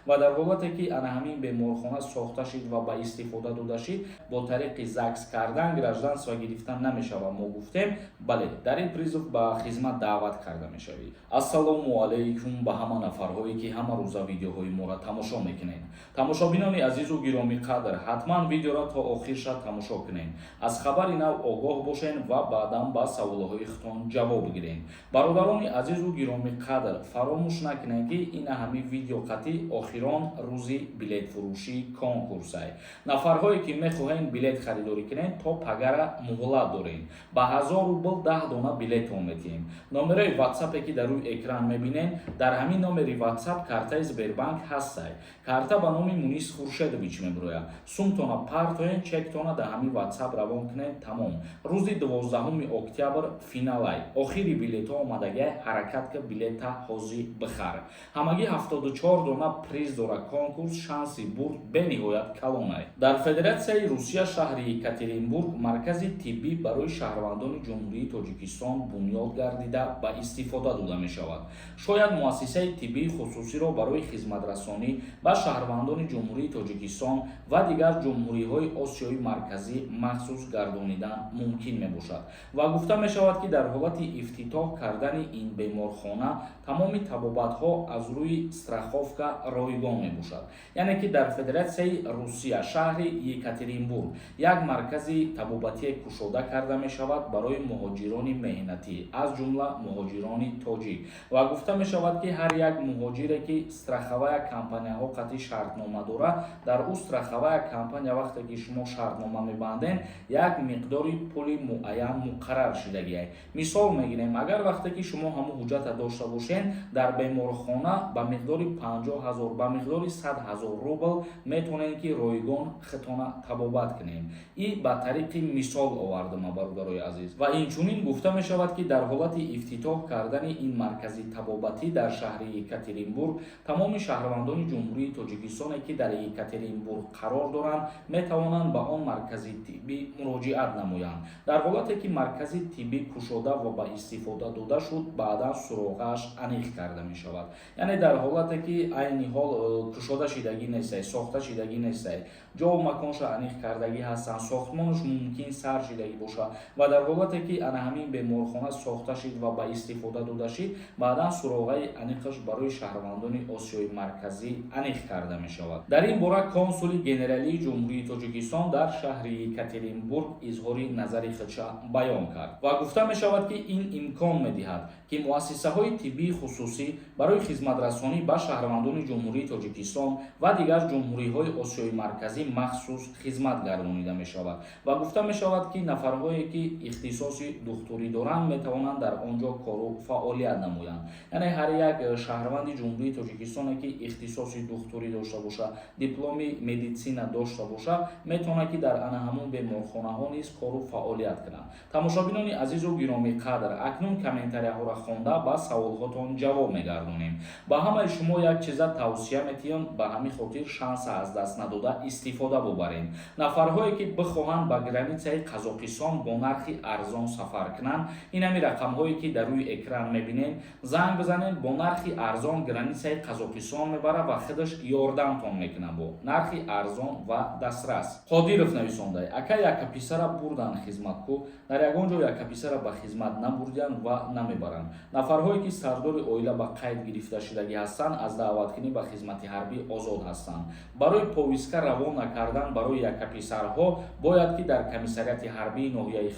ва дар ҳолате ки ана ҳамин беморхона сохта шид ва ба истифода дода шид бо тариқи ЗАГС кардан гражданство гирифта намешавад. Мо гуфтем бале дар ин призов ба хизмат даъват карда мешавӣ. Ассалому алайкум ба ҳама нафарҳое ки ҳама рӯза видеоҳои моро тамошо мекунед. Тамошобинони азизу гироми қадр, ҳатман видеоро то охирша тамошо кунед. Аз хабари нав огоҳ бошед ва баъдан ба саволҳои худтон ҷавоб гиред. Бародарони азизу гироми қадр, фаромӯш накунед ки ина ҳамин видео қати охирон рӯзи билетфурӯши конкурс аст. Нафарҳое ки мехоҳед билет харидорӣ кунед, то пагара муҳлат доред. Ба 1000 рубл 10 дона билетон метиҳем. Номерои ватсапе ки дар рӯи экран мебинед, дар ҳамин номери ватсап картаи Сбербанк ҳастад. Карта ба номи Мунис Хуршедович мебурояд. Сумтона партоен, чектона дар ҳамин ватсап равон кунед. Тамом. Рӯзи 12 октябр финал аст. Охири билетҳо омадагӣ, ҳаракат ки билета ҳозир бихар. Ҳамагӣ 74 дона приз дора конкурс, шанси бурд бениҳоят калон аст. Дар Федератсияи Русия шаҳри Екатеринбург маркази тиббӣ барои шаҳрвандони Ҷумҳурии Тоҷикистон бунёд гардида ба истифода дода мешавад. Шояд муассисаи тиббии хусусиро барои хизматрасонӣ ба шаҳрвандони Ҷумҳурии Тоҷикистон ва дигар ҷумҳуриҳои Осиёи марказӣ махсус гардонидан мумкин мебошад. Ва гуфта мешавад ки дар ҳолати ифтитоҳ кардани ин беморхона тамоми табобатҳо аз рӯи страховка ройгон мебошад. Яъне ки дар Федератсияи Русия шаҳри Екатеринбург як маркази табобатие кушода карда мешавад барои муҳоҷирони меҳнатӣ, аз ҷумла муҳоҷирони тоҷик. Ва гуфта мешавад ки ҳар як муҳоҷире ки страховая компанияҳо қати шартнома дора, дар ӯ страховая компания вақте ки шумо шартнома мебанден, як миқдори пули муайян муқаррар шидагӣ аст. Мисол мегирем, агар вақте ки шумо ҳамун ҳуҷҷата дошта бошед, дар беморхона ба миқдори 50 000 ба миқдори 100 000 рубл метавонед ки ройгон хитона табобат кунед. И ба тариқи мисол овардам, бародарои азиз. Ва инчунин гуфта мешавад ки дар ҳолати ифтитоҳ кардани ин маркази табобатӣ дар шаҳри Екатеринбург, тамоми шаҳрвандони Ҷумҳурии Тоҷикистоне ки дар Екатеринбург қарор доранд, метавонанд ба он маркази тиббӣ муроҷиат намоянд. Дар ҳолате ки маркази тиббӣ кушода ва ба истифода дода шуд, баъдан суроғаш аниқ карда мешавад. Яъне дар ҳолате ки айни ҳол кушода шидагӣ нестад, сохта шидагӣ нестад, ҷову маконша аниқ кардагӣ ҳастанд, сохтмонаш мумкин сар шидагӣ бошад. Ва дар ҳолате ки ана ҳамин беморхона сохта шид ва ба истифода дода шид, баъдан суроғаи аниқаш барои шаҳрвандони Осиёи марказӣ аниқ карда мешавад. Дар ин бора консули генералии Ҷумҳурии Тоҷикистон дар шаҳри Екатеринбург изҳори назари худша баён кард ва гуфта мешавад ки ин имкон медиҳад ки муассисаҳои тиббии хусусӣ барои хизматрасонӣ ба шаҳрвандони Ҷумҳурии Тоҷикистон ва дигар ҷумҳуриҳои Осиёи марказӣ махсус хизмат гардонида мешавад. Ва гуфта мешавад ки нафарҳое ки ихтисоси духтурӣ доранд, метавонанд дар онҷо кору фаъолият намоянд. Яъне ҳар як шаҳрванди Ҷумҳурии Тоҷикистоне ки ихтисоси духтурӣ дошта бошад, дипломи медицина дошта бошад, метавонад ки дар ана ҳамун беморхонаҳо низ кору фаъолият кунад. Тамошобинони азизу гироми қадр, акнун комментарияҳоро хонда ба саволҳотон ҷавоб мегардонем. Ба ҳамаи шумо як чиза тавсия метиҳам, ба ҳамин хотир шанса аз даст надода истифода бубаред. Нафарҳое ки бихоҳанд ба границаи Қазоқистон бо нархи арзон сафар кунанд, ин ҳамин рақамҳое ки дар рӯи экран мебинед, занг бизанед, бо нархи арзон границаи Қазоқистон мебарад ва худаш ёрдамтон мекунад бо нархи арзон ва дастрас. Қодиров нависонда: ака яка писара бурдан хизматку, дар ягон ҷо яка писара ба хизмат набурданд ва намебаранд. Нафарҳое ки сардори оила ба қайд гирифта шудагӣ ҳастанд, аз даъваткунӣ ба хизмати ҳарбӣ озод ҳастанд. Барои повистка равона кардан барои якаписарҳо бояд ки дар комиссарияти ҳарбии ноҳияи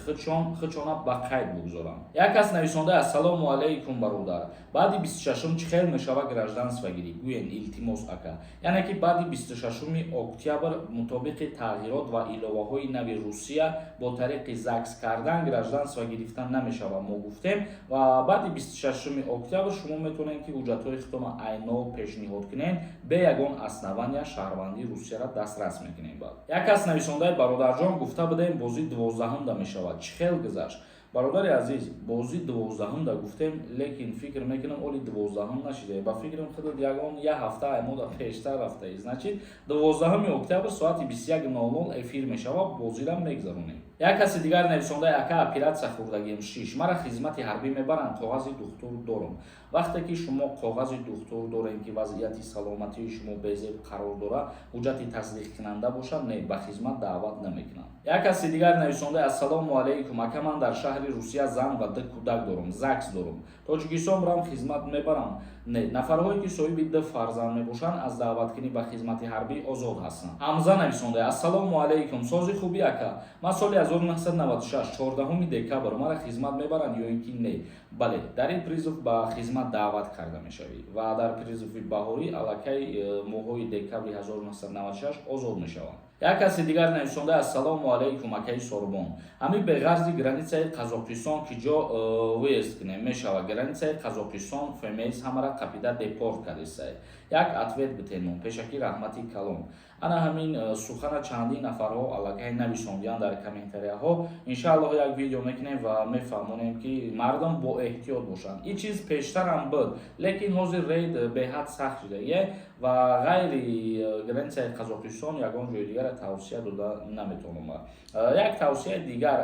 худшона ба қайд бигузоранд. Як кас нависонда: ассалому алайкум бародар, баъди 26 чӣ хел мешава гражданство гирӣ? Гӯен илтимос ака. Яъне ки баъди 26 октябр мутобиқи тағйирот ва иловаҳои нави Русия бо тариқи ЗАГС кардан гражданство гирифта намешава. Мо гуфтем ва баъди 26 октябр шумо метавонед ки ҳуҷҷатҳои худтонро айнов пешниҳод кунед, бе ягон аснавания шаҳрвандии Русияро дастрас мекунед. Як кас нависондаи бародарҷон гуфта будем бози 12 мешавад. Чӣ хел гузашт? бародари азиз, бози 12 да гуфтем, лекин фикр мекунам оли 12 нашиде. Ба фикрам худуд ягон я ҳафта мода пештар рафтаи. Значит 12 октябр соати 21:00 эфир мешава, бозира мегзаронем. Як каси дигар нависонда яка операция хурдагим 6. Мара хизмати ҳарбӣ мебаранд, коғази духтур дорам. Вақте ки шумо коғази духтур дорем ки вазъияти саломатии шумо безеб қарор дора, ҳуҷҷати тасдиқкунанда бошад, не ба хизмат даъват намекунанд. Як каси дигар нависонда ассалому алайкум, ака ман дар шаҳри Русия зан ва ду кӯдак дорам, ЗАГС дорам. Тоҷикистон бурам хизмат мебарам. Не, нафарҳое ки соҳиби 2 фарзанд мебошанд аз даъваткунӣ ба хизмати ҳарбӣ озод ҳастанд. Ҳамза нависонда ассалому алайкум, сози хуби ака, ман соли 1996 14 декабр мара хизмат мебаранд ё ин ки не? Бале, дар ин призов ба хизмат даъват карда мешавӣ ва дар призови баҳорӣ аллакай моҳҳои декабри 1996 озод мешаванд. Як каси дигар нависонда ассалому алайкум акаи Сорбон. Ами бе ғарзи границаи Қазоқистон ки ҷо выезд кунем мешава. Границаи Қазоқистон фемейс ҳамара қапида депорт кардисай. Як ответ битенум, пешаки раҳмати калон. Ана ҳамин сухана чанди нафарҳо аллакай нависондиянд дар комментарияҳо. Иншааллоҳ як видео мекунем ва мефаҳмонем ки мардум бо эҳтиёт бошанд. Ин чиз пештарам буд, лекин ҳозир рейд беҳад сахт шуда ва ғайри границаи Қазоқистон ягон ҷои дигар тавсия дода наметавонам. Як тавсия дигар,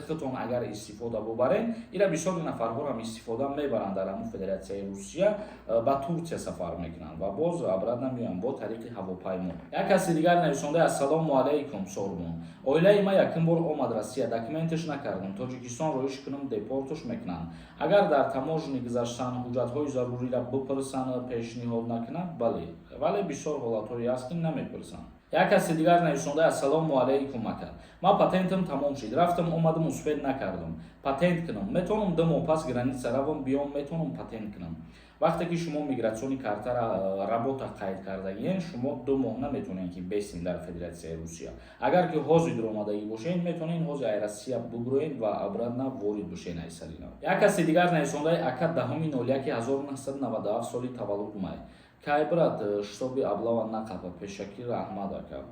худтон агар истифода бубарен, ира бисёри нафарҳорам истифода мебаранд дар ҳамун Федератсияи Русия ба Турсия сафар мекунанд ва боз абрад намеоянд бо тариқи ҳавопаймо. Як каси дигар нависонда ассалому алайкум Сорбон. Оилаи ма якин бор омад Россия, документаш накардам, Тоҷикистон роиш кунам, депорташ мекунанд. Агар дар таможни гузаштан ҳуҷҷатҳои зарурира бипурсанд, пешниҳод накунанд, бале, вале бисёр ҳолатҳое ҳаст ки намепурсанд. Як каси дигар нависонда ассалому алайкум ака. Ма патентам тамом шид, рафтам омадам успеҳ накардам. Патент кунам, метавонам 2 моҳ пас граница равам биём, метавонам патент кунам. Вақте ки шумо мигратсиони картара работа қайд кардагиен, шумо 2 моҳ наметавонед ки бесин дар Федератсияи Русия. Агар ки ҳозир омадагӣ бошед, метавонед ҳозир ай Россия бугӯед ва абрадна ворид бошед ай салина. Як каси дигар нависонда ака 10.01.1997 соли таваллуд май. Кай брат штоби аблава нақапа, пешаки раҳмат ака.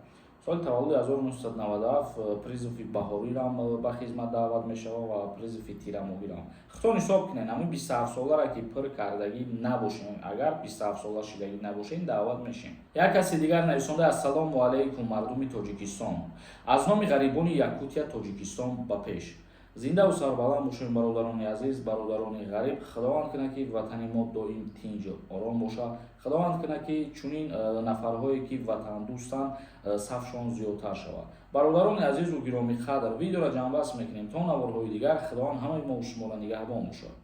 Соли таваллуди 1997 призови баҳорирам ба хизмат даъват мешава ва призови тирамоҳирам. Худтон ҳисоб кунед, ҳамин 27 солара ки пур кардагӣ набошем, агар 27 сола шидагӣ набошем, даъват мешем. Як каси дигар нависонда ассалому алайкум мардуми Тоҷикистон. Аз номи ғарибони Якутия Тоҷикистон ба пеш. Зинда ва сарбаланд бошем бародарони азиз, бародарони ғариб. Худованд кунад ки ватани мо доим тинҷ ором боша. Худованд кунад ки чунин нафарҳое ки ватандӯстанд сафшон зиёдтар шавад. Бародарони азизу гироми қадр, видеоро ҷамъбаст мекунем то наворҳои дигар. Худованд ҳамаи мо шуморо нигаҳбон бошад.